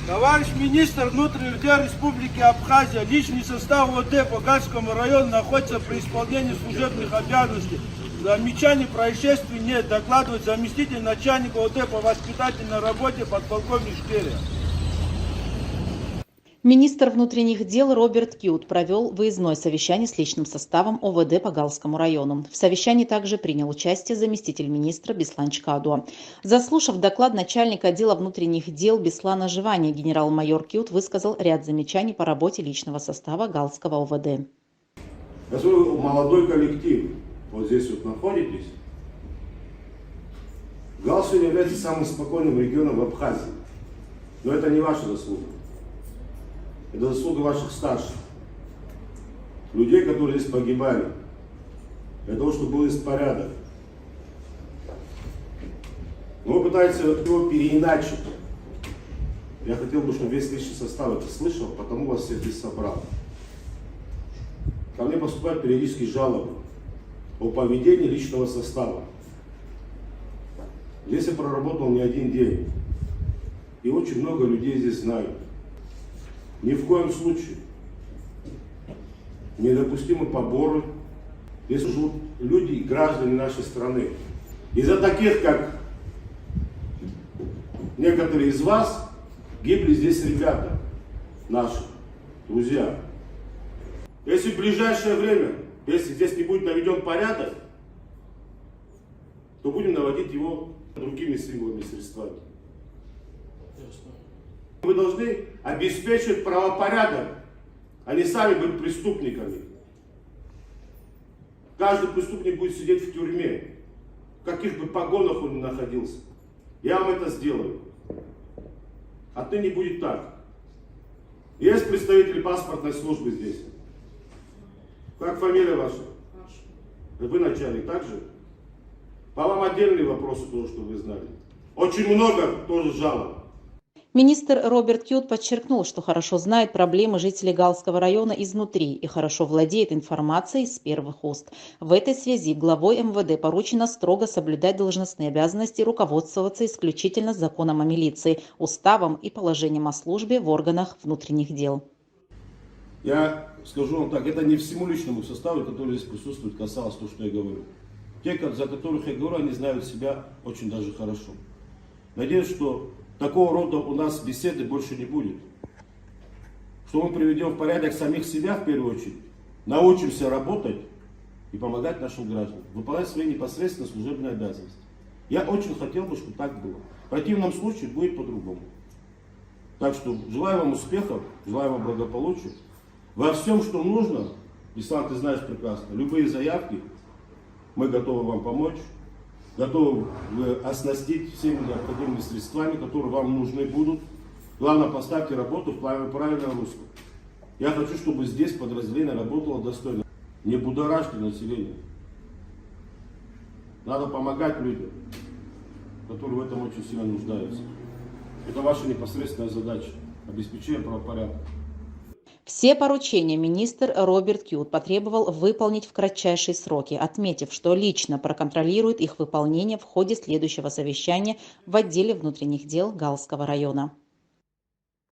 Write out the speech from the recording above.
Товарищ министр внутренних дел Республики Абхазия, личный состав ОВД по Гальскому району находится при исполнении служебных обязанностей. Замечаний происшествий нет, докладывает заместитель начальника ОВД по воспитательной работе подполковник Шкерия. Министр внутренних дел Роберт Кют провел выездное совещание с личным составом ОВД по Галскому району. В совещании также принял участие заместитель министра Беслан Чкадуа. Заслушав доклад начальника отдела внутренних дел Беслана Живани, генерал-майор Кют высказал ряд замечаний по работе личного состава Галского ОВД. Вы молодой коллектив, вот здесь вот находитесь. Гал сегодня является самым спокойным регионом в Абхазии. Но это не ваша заслуга. Это заслуга ваших старших, людей, которые здесь погибали, для того, чтобы был здесь порядок. Но вы пытаетесь его переиначить. Я хотел бы, чтобы весь личный состав это слышал, потому вас всех здесь собрал. Ко мне поступают периодически жалобы о поведении личного состава. Здесь я проработал не один день, и очень много людей здесь знают. Ни в коем случае недопустимы поборы. Здесь живут люди и граждане нашей страны. Из-за таких, как некоторые из вас, гибли здесь ребята наши, друзья. Если в ближайшее время, если здесь не будет наведен порядок, то будем наводить его другими силовыми средствами. Вы должны обеспечивать правопорядок, а не сами быть преступниками. Каждый преступник будет сидеть в тюрьме, в каких бы погонах он ни находился. Я вам это сделаю. Отныне будет так. Есть представители паспортной службы здесь. Как фамилия ваша? Вы начальник также? По вам отдельные вопросы тоже, что вы знали. Очень много тоже жалоб. Министр Роберт Кют подчеркнул, что хорошо знает проблемы жителей Галского района изнутри и хорошо владеет информацией с первых уст. В этой связи главой МВД поручено строго соблюдать должностные обязанности и руководствоваться исключительно законом о милиции, уставом и положением о службе в органах внутренних дел. Я скажу вам так, это не всему личному составу, который здесь присутствует, касалось то, что я говорю. Те, за которых я говорю, они знают себя очень даже хорошо. Надеюсь, что такого рода у нас беседы больше не будет. Что мы приведем в порядок самих себя в первую очередь, научимся работать и помогать нашим гражданам, выполнять свои непосредственно служебные обязанности. Я очень хотел бы, чтобы так было. В противном случае будет по-другому. Так что желаю вам успехов, желаю вам благополучия. Во всем, что нужно, Беслан, ты знаешь прекрасно, любые заявки, мы готовы вам помочь. Готовы оснастить всеми необходимыми средствами, которые вам нужны будут. Главное, поставьте работу в правильное русло. Я хочу, чтобы здесь подразделение работало достойно. Не будоражьте население. Надо помогать людям, которые в этом очень сильно нуждаются. Это ваша непосредственная задача. Обеспечение правопорядка. Все поручения министр Роберт Кют потребовал выполнить в кратчайшие сроки, отметив, что лично проконтролирует их выполнение в ходе следующего совещания в отделе внутренних дел Галского района.